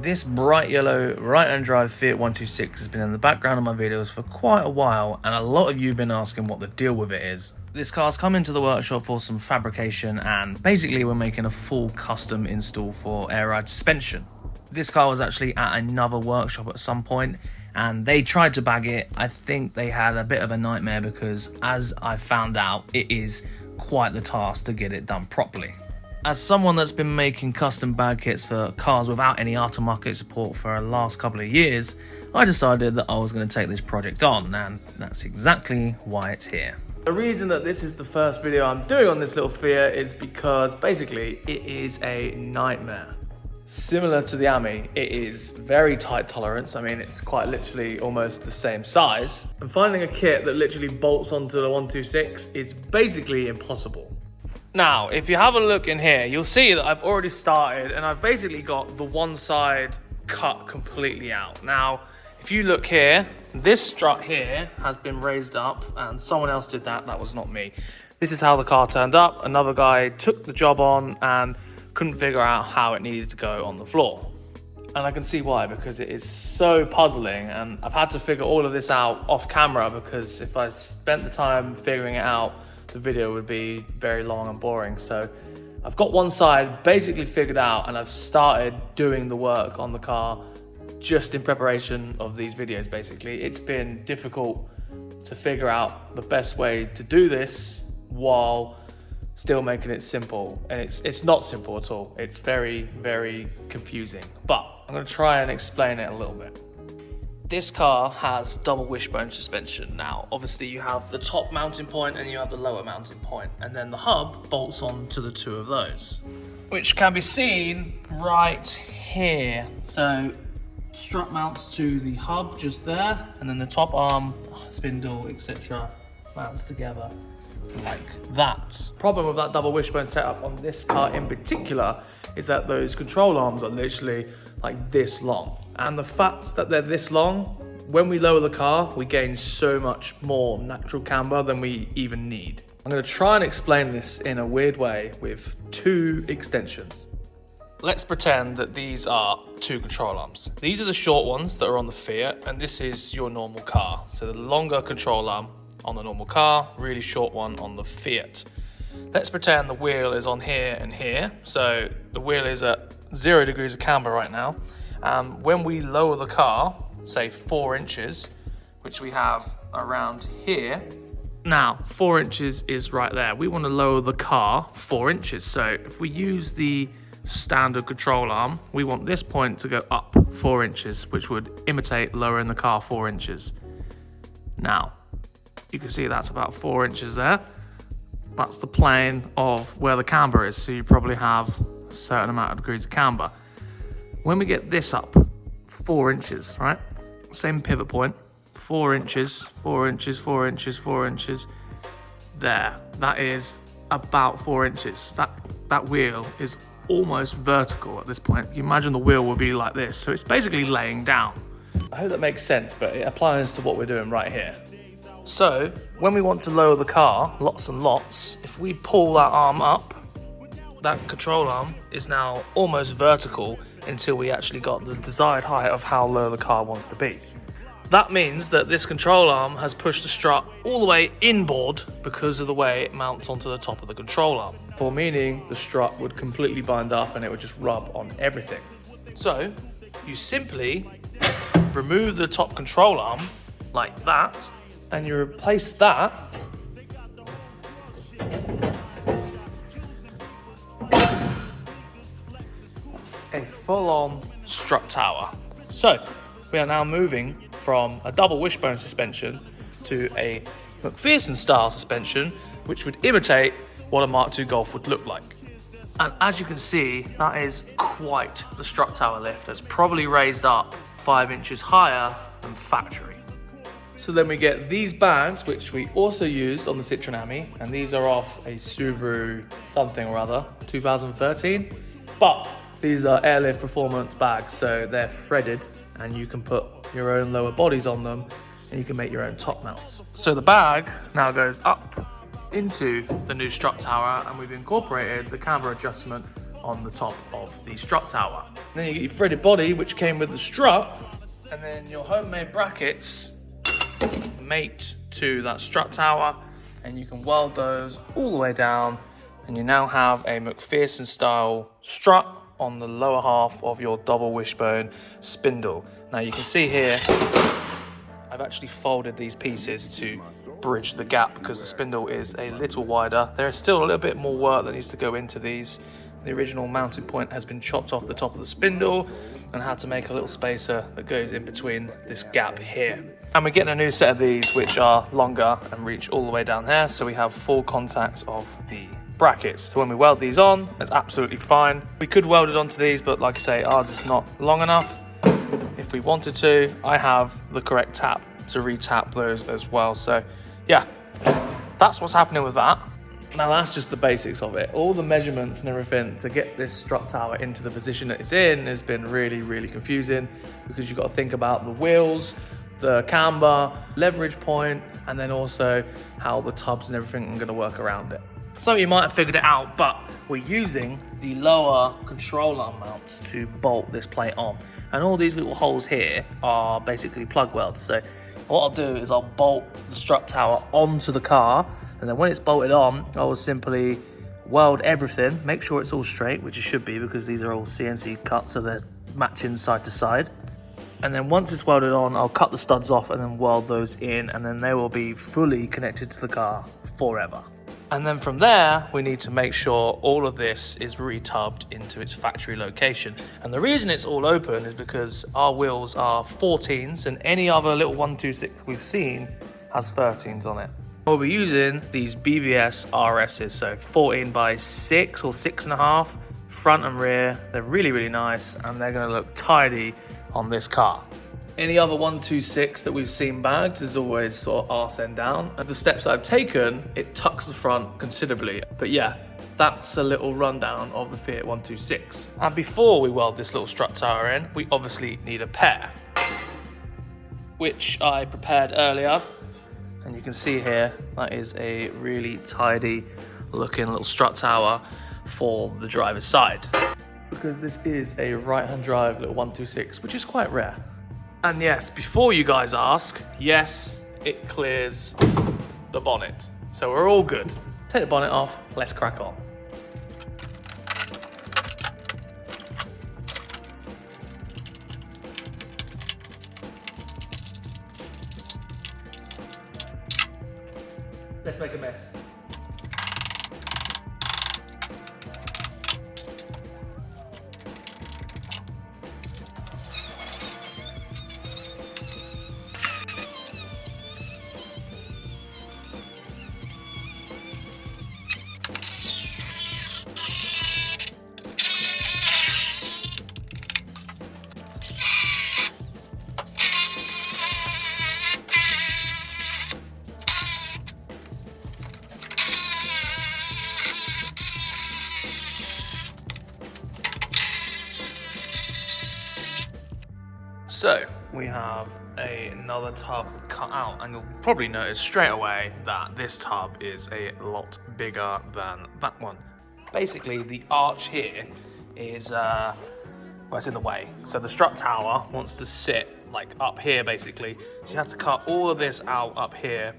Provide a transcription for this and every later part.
This bright yellow right-hand drive Fiat 126 has been in the background of my videos for quite a while, and a lot of you have been asking what the deal with it is. This car's come into the workshop for some fabrication, and basically we're making a full custom install for air ride suspension. This car was actually at another workshop at some point, and they tried to bag it. I think they had a bit of a nightmare because, as I found out, it is quite the task to get it done properly. As someone that's been making custom bag kits for cars without any aftermarket support for the last couple of years, I decided that I was going to take this project on, and that's exactly why it's here. The reason that this is the first video I'm doing on this little Fiat is because basically it is a nightmare. Similar to the Ami, it is very tight tolerance. I mean, it's quite literally almost the same size. And finding a kit that literally bolts onto the 126 is basically impossible. Now, if you have a look in here, you'll see that I've already started and I've basically got the one side cut completely out. Now, if you look here, this strut here has been raised up and someone else did that. That was not me. This is how the car turned up. Another guy took the job on and couldn't figure out how it needed to go on the floor. And I can see why, because it is so puzzling, and I've had to figure all of this out off camera, because if I spent the time figuring it out, the video would be very long and boring. So I've got one side basically figured out, and I've started doing the work on the car just in preparation of these videos. Basically, it's been difficult to figure out the best way to do this while still making it simple, and it's not simple at all. It's very, very confusing, but I'm going to try and explain it a little bit. This car has double wishbone suspension. Now, obviously you have the top mounting point and you have the lower mounting point, and then the hub bolts on to the two of those, which can be seen right here. So strut mounts to the hub just there, and then the top arm, spindle, etc. mounts together like that. Problem with that double wishbone setup on this car in particular is that those control arms are literally like this long. And the fact that they're this long, when we lower the car, we gain so much more natural camber than we even need. I'm going to try and explain this in a weird way with two extensions. Let's pretend that these are two control arms. These are the short ones that are on the Fiat, and this is your normal car. So the longer control arm on the normal car, really short one on the Fiat. Let's pretend the wheel is on here and here. So the wheel is at 0 degrees of camber right now. When we lower the car, say 4 inches, which we have around here. Now, 4 inches is right there. We want to lower the car 4 inches. So if we use the standard control arm, we want this point to go up 4 inches, which would imitate lowering the car 4 inches. Now, you can see that's about 4 inches there. That's the plane of where the camber is. So you probably have a certain amount of degrees of camber. When we get this up 4 inches, right? Same pivot point, 4 inches, 4 inches, 4 inches, 4 inches. There, that is about 4 inches. That wheel is almost vertical at this point. You imagine the wheel will be like this. So it's basically laying down. I hope that makes sense, but it applies to what we're doing right here. So when we want to lower the car, lots and lots, if we pull that arm up, that control arm is now almost vertical until we actually got the desired height of how low the car wants to be. That means that this control arm has pushed the strut all the way inboard because of the way it mounts onto the top of the control arm. For meaning the strut would completely bind up and it would just rub on everything. So you simply remove the top control arm like that, and you replace that a full-on strut tower. So we are now moving from a double wishbone suspension to a McPherson style suspension, which would imitate what a Mark II Golf would look like. And as you can see, that is quite the strut tower lift. That's probably raised up 5 inches higher than factory. So then we get these bags, which we also used on the Citroen Ami, and these are off a Subaru something or other, 2013. But these are airlift performance bags, so they're threaded, and you can put your own lower bodies on them, and you can make your own top mounts. So the bag now goes up into the new strut tower, and we've incorporated the camber adjustment on the top of the strut tower. And then you get your threaded body, which came with the strut, and then your homemade brackets mate to that strut tower, and you can weld those all the way down, and you now have a McPherson style strut on the lower half of your double wishbone spindle. Now you can see here, I've actually folded these pieces to bridge the gap because the spindle is a little wider. There is still a little bit more work that needs to go into these. The original mounting point has been chopped off the top of the spindle, and I had to make a little spacer that goes in between this gap here. And we're getting a new set of these which are longer and reach all the way down there, so we have full contact of the brackets. So when we weld these on, it's absolutely fine. We could weld it onto these, but like I say, ours is not long enough. If we wanted to, I have the correct tap to re-tap those as well. So yeah, that's what's happening with that. Now that's just the basics of it. All the measurements and everything to get this strut tower into the position that it's in has been really confusing, because you've got to think about the wheels, the camber, leverage point, and then also how the tubs and everything are going to work around it. Some of you might have figured it out, but we're using the lower control arm mounts to bolt this plate on. And all these little holes here are basically plug welds. So what I'll do is I'll bolt the strut tower onto the car, and then when it's bolted on, I will simply weld everything, make sure it's all straight, which it should be because these are all CNC cut, so they're matching side to side. And then once it's welded on, I'll cut the studs off and then weld those in, and then they will be fully connected to the car forever. And then from there, we need to make sure all of this is retubbed into its factory location. And the reason it's all open is because our wheels are 14s, and any other little 126 we've seen has 13s on it. We'll be using these BBS RSs, so 14 by 6 or 6.5, front and rear. They're really nice, and they're gonna look tidy on this car. Any other 126 that we've seen bagged is always sort of arse end down. And the steps that I've taken, it tucks the front considerably. But yeah, that's a little rundown of the Fiat 126. And before we weld this little strut tower in, we obviously need a pair, which I prepared earlier. And you can see here, that is a really tidy looking little strut tower for the driver's side. Because this is a right-hand drive little 126, which is quite rare. And yes, before you guys ask, yes, it clears the bonnet. So we're all good. Take the bonnet off, let's crack on. Let's make a mess. So we have another tub cut out, and you'll probably notice straight away that this tub is a lot bigger than that one. Basically, the arch here is, well, it's in the way. So the strut tower wants to sit like up here, basically. So you have to cut all of this out up here.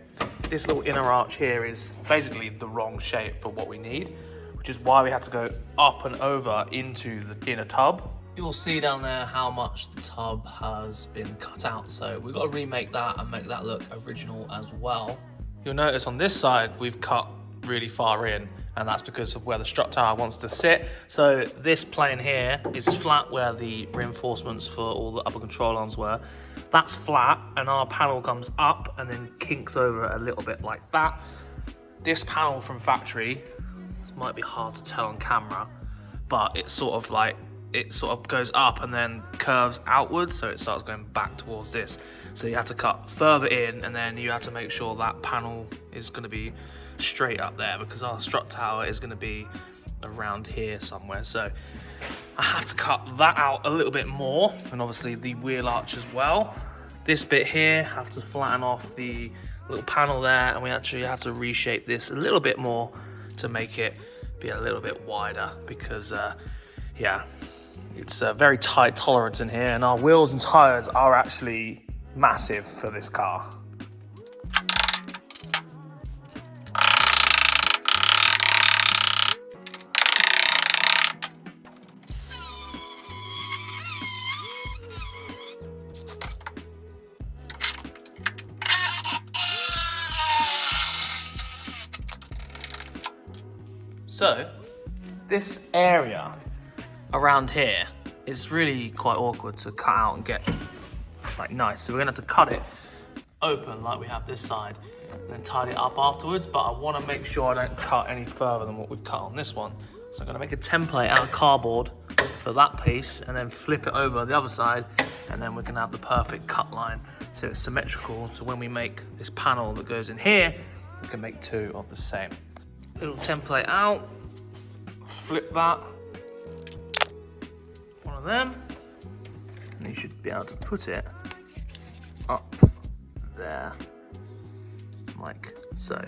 This little inner arch here is basically the wrong shape for what we need, which is why we had to go up and over into the inner tub. You'll see down there how much the tub has been cut out. So we've got to remake that and make that look original as well. You'll notice on this side, we've cut really far in, and that's because of where the strut tower wants to sit. So this plane here is flat where the reinforcements for all the upper control arms were. That's flat, and our panel comes up and then kinks over a little bit like that. This panel from factory, might be hard to tell on camera, but it's sort of like, it sort of goes up and then curves outwards, so it starts going back towards this. So you have to cut further in, and then you have to make sure that panel is going to be straight up there, because our strut tower is going to be around here somewhere. So I have to cut that out a little bit more, and obviously the wheel arch as well. This bit here, have to flatten off the little panel there, and we actually have to reshape this a little bit more to make it be a little bit wider, because yeah, it's a very tight tolerance in here, and our wheels and tires are actually massive for this car. So, this area around here is really quite awkward to cut out and get like nice. So we're gonna have to cut it open like we have this side and then tidy it up afterwards. But I wanna make sure I don't cut any further than what we've cut on this one. So I'm gonna make a template out of cardboard for that piece and then flip it over the other side, and then we can have the perfect cut line so it's symmetrical. So when we make this panel that goes in here, we can make two of the same. Little template out, flip that, one of them, and you should be able to put it up there, like so.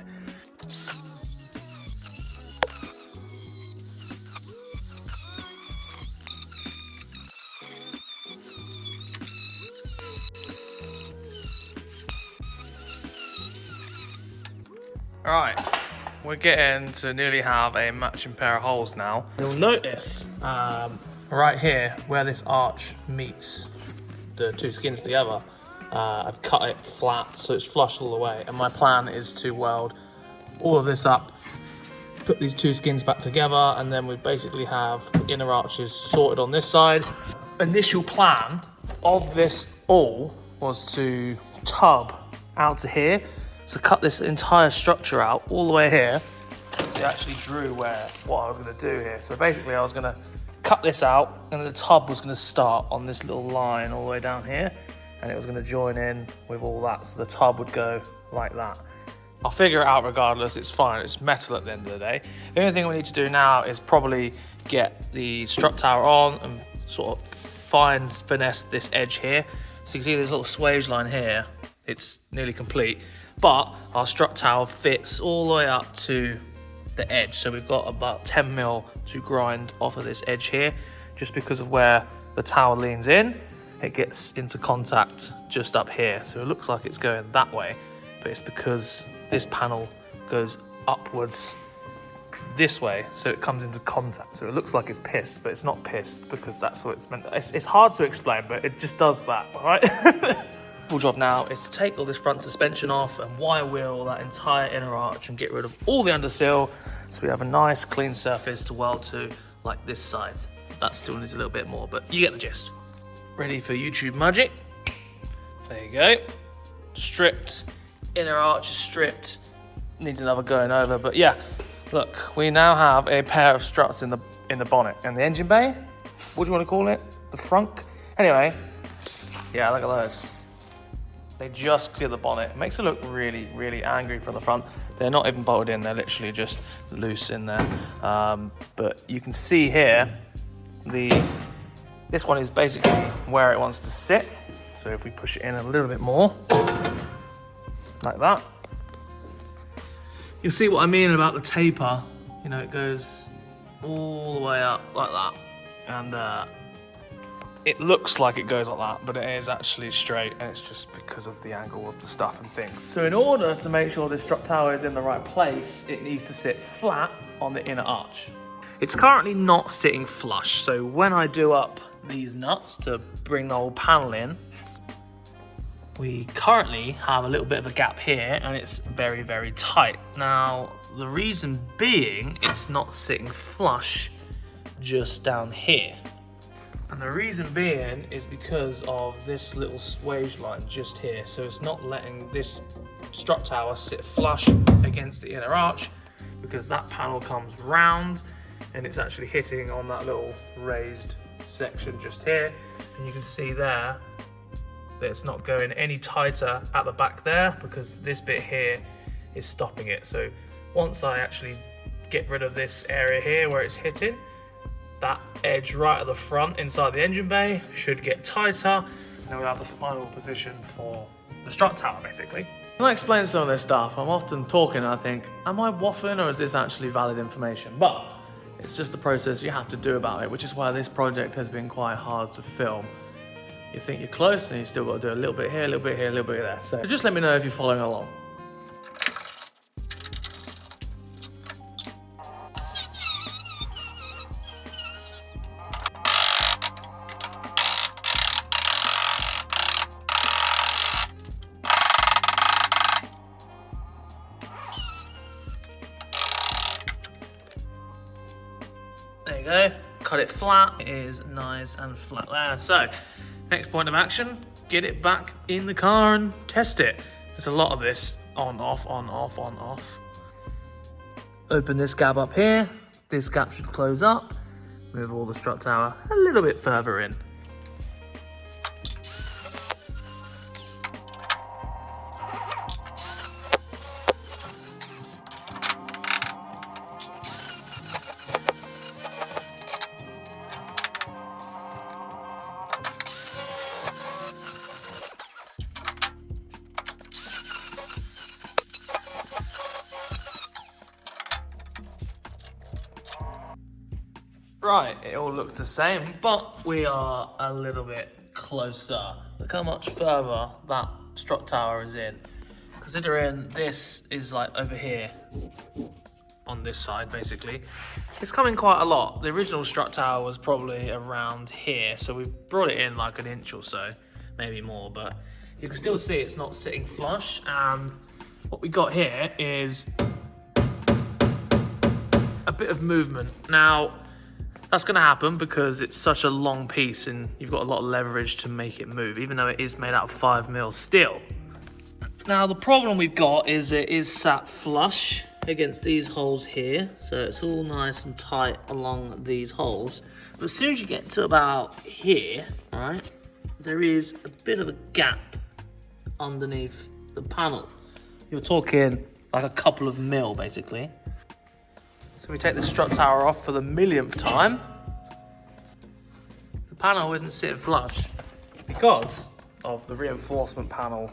All right. We're getting to nearly have a matching pair of holes now. You'll notice right here where this arch meets the two skins together, I've cut it flat so it's flush all the way. And my plan is to weld all of this up, put these two skins back together, and then we basically have the inner arches sorted on this side. Initial plan of this all was to tub out to here. So cut this entire structure out all the way here. So I actually drew what I was gonna do here. So basically I was gonna cut this out, and the tub was gonna start on this little line all the way down here, and it was gonna join in with all that. So the tub would go like that. I'll figure it out regardless, it's fine, it's metal at the end of the day. The only thing we need to do now is probably get the strut tower on and sort of finesse this edge here. So you can see this little swage line here, it's nearly complete. But our strut tower fits all the way up to the edge. So we've got about 10 mil to grind off of this edge here, just because of where the tower leans in. It gets into contact just up here. So it looks like it's going that way, but it's because this panel goes upwards this way. So it comes into contact. So it looks like it's pissed, but it's not pissed because that's what it's meant. It's hard to explain, but it just does that, all right? Full job now is to take all this front suspension off and wire wheel that entire inner arch and get rid of all the undersill, so we have a nice clean surface to weld to, like this side. That still needs a little bit more, but you get the gist. Ready for YouTube magic. There you go. Stripped, inner arch is stripped. Needs another going over, but yeah. Look, we now have a pair of struts in the bonnet and the engine bay. What do you want to call it? The frunk? Anyway, yeah, look at those. They just clear the bonnet. It makes it look really, really angry from the front. They're not even bolted in, they're literally just loose in there. But you can see here, this one is basically where it wants to sit. So if we push it in a little bit more, like that, you'll see what I mean about the taper. You know, it goes all the way up like that. And it looks like it goes like that, but it is actually straight, and it's just because of the angle of the stuff and things. So in order to make sure this strut tower is in the right place, it needs to sit flat on the inner arch. It's currently not sitting flush, so when I do up these nuts to bring the whole panel in, we currently have a little bit of a gap here, and it's very, very tight. Now, the reason being it's not sitting flush just down here. And the reason being is because of this little swage line just here. So it's not letting this strut tower sit flush against the inner arch, because that panel comes round and it's actually hitting on that little raised section just here. And you can see there that it's not going any tighter at the back there, because this bit here is stopping it. So once I actually get rid of this area here where it's hitting, that edge right at the front inside the engine bay should get tighter, and then we'll have the final position for the strut tower basically. When I explain some of this stuff, I'm often talking and I think, am I waffling or is this actually valid information? But It's just the process you have to do about it, which is why this project has been quite hard to film. You think you're close and you still got to do a little bit here, a little bit here, a little bit there. So just let me know if you're following along. There you go, cut it flat. It is nice and flat there. So, next point of action, get it back in the car and test it. There's a lot of this on, off, on, off, on, off. Open this gap up here. This gap should close up. Move all the strut tower a little bit further in. Right, it all looks the same, but we are a little bit closer. Look how much further that strut tower is in. Considering this is like over here, on this side basically, it's coming quite a lot. The original strut tower was probably around here, so we've brought it in like an inch or so, maybe more, but you can still see it's not sitting flush, and what we got here is a bit of movement. Now, that's going to happen because it's such a long piece and you've got a lot of leverage to make it move, even though it is made out of 5mm steel. Now, the problem we've got is it is sat flush against these holes here, so it's all nice and tight along these holes. But as soon as you get to about here, all right, there is a bit of a gap underneath the panel. You're talking like a couple of mil, basically. So we take the strut tower off for the millionth time. The panel isn't sitting flush because of the reinforcement panel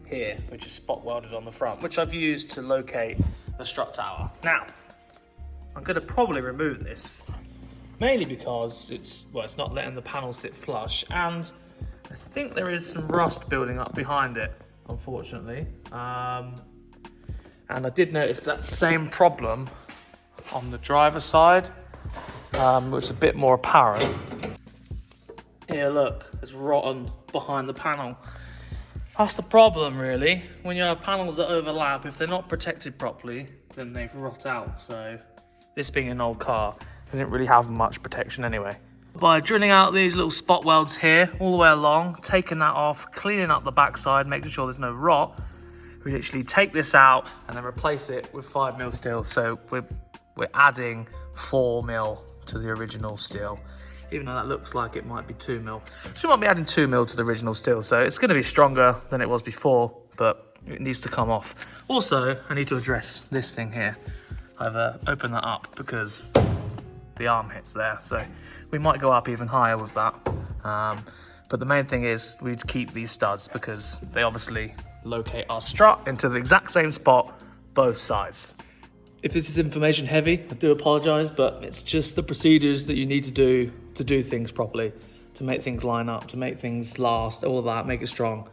here, which is spot welded on the front, which I've used to locate the strut tower. Now, I'm going to probably remove this, mainly because it's not letting the panel sit flush, and I think there is some rust building up behind it, unfortunately. And I did notice that same problem on the driver's side, which is a bit more apparent. Here, look, it's rotten behind the panel. That's the problem, really. When you have panels that overlap, if they're not protected properly, then they rot out. So this being an old car, they didn't really have much protection anyway. By drilling out these little spot welds here all the way along, taking that off, cleaning up the backside, making sure there's no rot, we literally take this out and then replace it with 5mm steel. So we're adding 4mm to the original steel, even though that looks like it might be 2mm. So we might be adding 2mm to the original steel, so it's going to be stronger than it was before, but it needs to come off. Also, I need to address this thing here. I've opened that up because the arm hits there, so we might go up even higher with that. But the main thing is we need to keep these studs because they obviously locate our strut into the exact same spot, both sides. If this is information heavy, I do apologise, but it's just the procedures that you need to do things properly, to make things line up, to make things last, all of that, make it strong.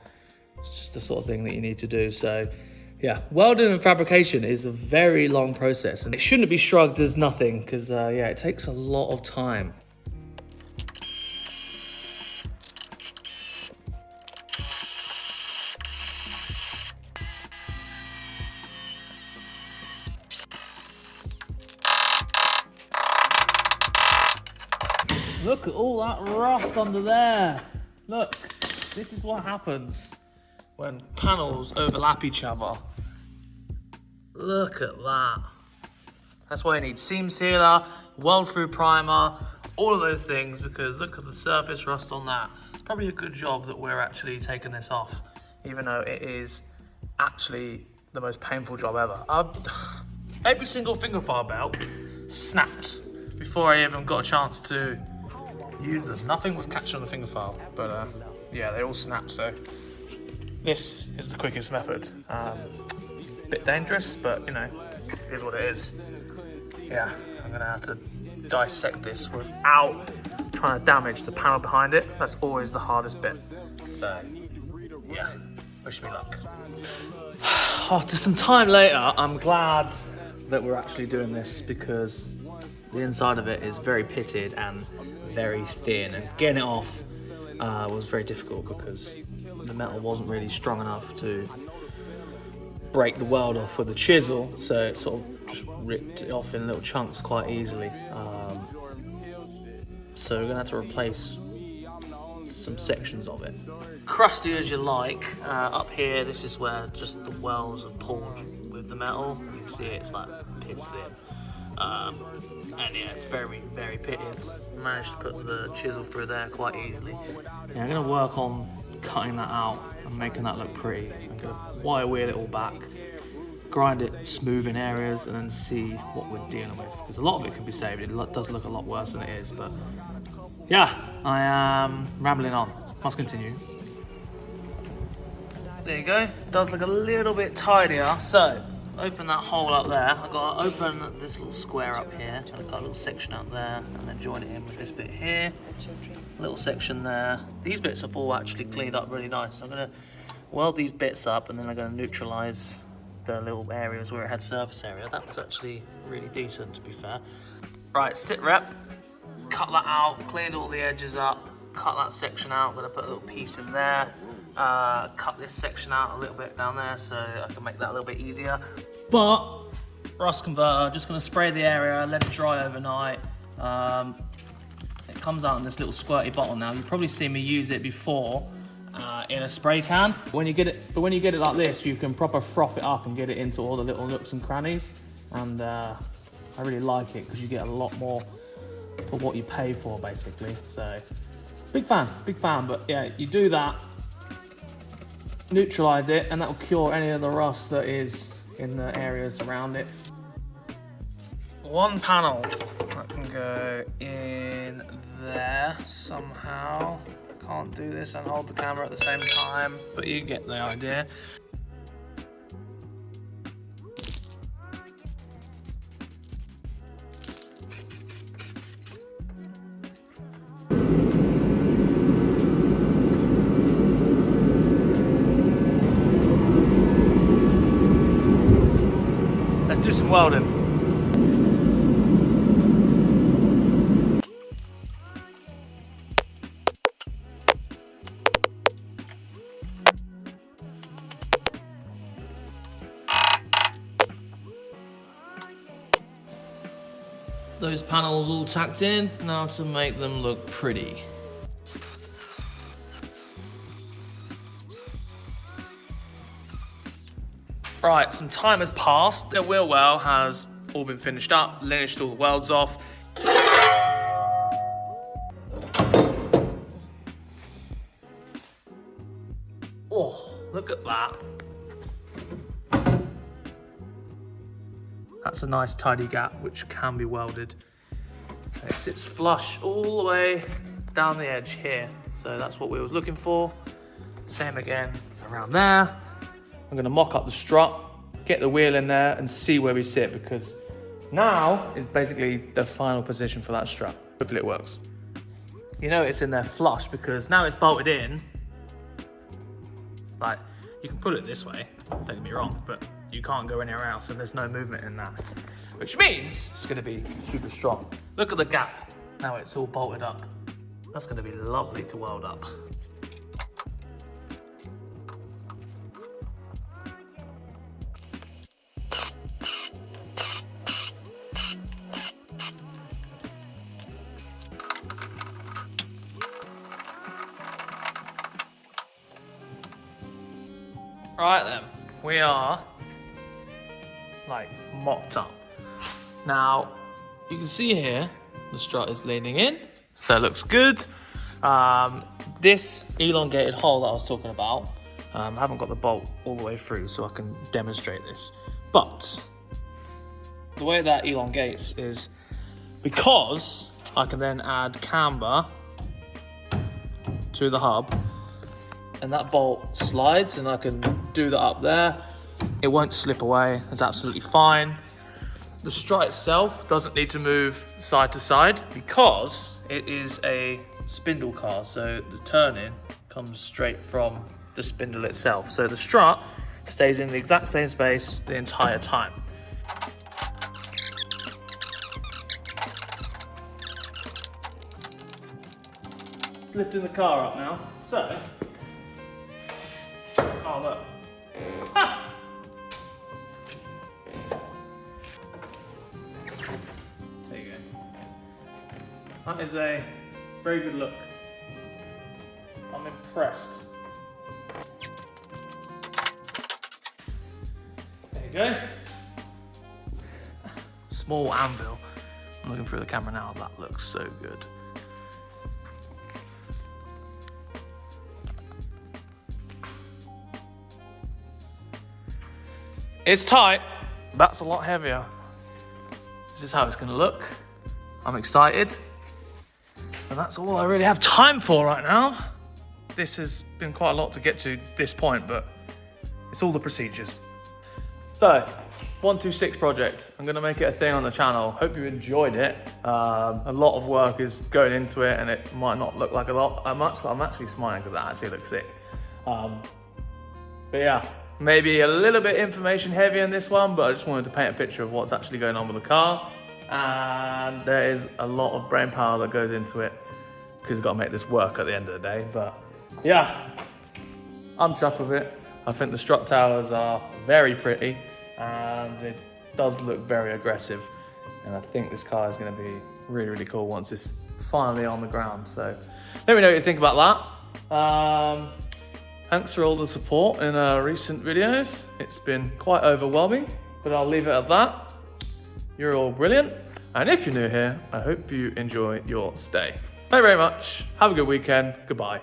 It's just the sort of thing that you need to do. So yeah, welding and fabrication is a very long process, and it shouldn't be shrugged as nothing because yeah, it takes a lot of time. Look at all that rust under there. Look, this is what happens when panels overlap each other. Look at that. That's why you need seam sealer, weld through primer, all of those things, because look at the surface rust on that. It's probably a good job that we're actually taking this off, even though it is actually the most painful job ever. Every single finger file belt snapped before I even got a chance to use them. Nothing was catching on the finger file, but yeah, they all snapped. So this is the quickest method. Bit dangerous, but you know, it is what it is. Yeah, and gonna have to dissect this without trying to damage the panel behind it. That's always the hardest bit. So, yeah, wish me luck. After some time later, I'm glad that we're actually doing this because the inside of it is very pitted and very thin, and getting it off was very difficult because the metal wasn't really strong enough to break the weld off with a chisel, so it sort of just ripped it off in little chunks quite easily. So we're gonna have to replace some sections of it. Crusty as you like, up here this is where just the welds are pulled with the metal. You can see it's like piss thin. And yeah, it's very, very pitted. Managed to put the chisel through there quite easily. Yeah, I'm gonna work on cutting that out and making that look pretty. I'm gonna wire wheel it all back, grind it smooth in areas, and then see what we're dealing with. Because a lot of it can be saved. It does look a lot worse than it is, but yeah, I am rambling on. Must continue. There you go. It does look a little bit tidier. So, open that hole up there. I've got to open this little square up here. I've got a little section up there, and then join it in with this bit here. A little section there. These bits have all actually cleaned up really nice. I'm going to weld these bits up, and then I'm going to neutralise the little areas where it had surface area. That was actually really decent, to be fair. Right, sit rep. Cut that out, cleaned all the edges up, cut that section out. I'm going to put a little piece in there. Cut this section out a little bit down there so I can make that a little bit easier. But rust converter, just going to spray the area, let it dry overnight. It comes out in this little squirty bottle now. You've probably seen me use it before in a spray can. When you get it like this, you can proper froth it up and get it into all the little nooks and crannies. And I really like it because you get a lot more for what you pay for, basically. So big fan. But yeah, you do that, neutralize it, and that will cure any of the rust that is in the areas around it. One panel that can go in there somehow. Can't do this and hold the camera at the same time, but you get the idea. Let's do some welding. Those panels all tacked in, now to make them look pretty. Right, some time has passed. The wheel well has all been finished up, linished all the welds off. Oh, look at that. That's a nice tidy gap which can be welded. And it sits flush all the way down the edge here. So that's what we was looking for. Same again around there. I'm gonna mock up the strut, get the wheel in there and see where we sit, because now is basically the final position for that strut. Hopefully it works. You know it's in there flush because now it's bolted in. Like, you can put it this way, don't get me wrong, but you can't go anywhere else and there's no movement in that. Which means it's gonna be super strong. Look at the gap, now it's all bolted up. That's gonna be lovely to weld up. Right then, we are like mocked up. Now, you can see here, the strut is leaning in, so it looks good. This elongated hole that I was talking about, I haven't got the bolt all the way through so I can demonstrate this. But the way that elongates is because I can then add camber to the hub, and that bolt slides and I can do that up there. It won't slip away, it's absolutely fine. The strut itself doesn't need to move side to side because it is a spindle car, so the turning comes straight from the spindle itself. So the strut stays in the exact same space the entire time. Lifting the car up now. So, oh look. Ha! There you go. That is a very good look. I'm impressed. There you go. Small anvil. I'm looking through the camera now. That looks so good. It's tight, that's a lot heavier. This is how it's gonna look. I'm excited. And that's all I really have time for right now. This has been quite a lot to get to this point, but it's all the procedures. So, 126 project. I'm gonna make it a thing on the channel. Hope you enjoyed it. A lot of work is going into it and it might not look like much, but I'm actually smiling because that actually looks sick. But yeah. Maybe a little bit information heavy in this one, but I just wanted to paint a picture of what's actually going on with the car. And there is a lot of brain power that goes into it because we've got to make this work at the end of the day. But yeah, I'm chuffed with it. I think the strut towers are very pretty and it does look very aggressive. And I think this car is going to be really, really cool once it's finally on the ground. So let me know what you think about that. Thanks for all the support in our recent videos. It's been quite overwhelming, but I'll leave it at that. You're all brilliant. And if you're new here, I hope you enjoy your stay. Thank you very much. Have a good weekend. Goodbye.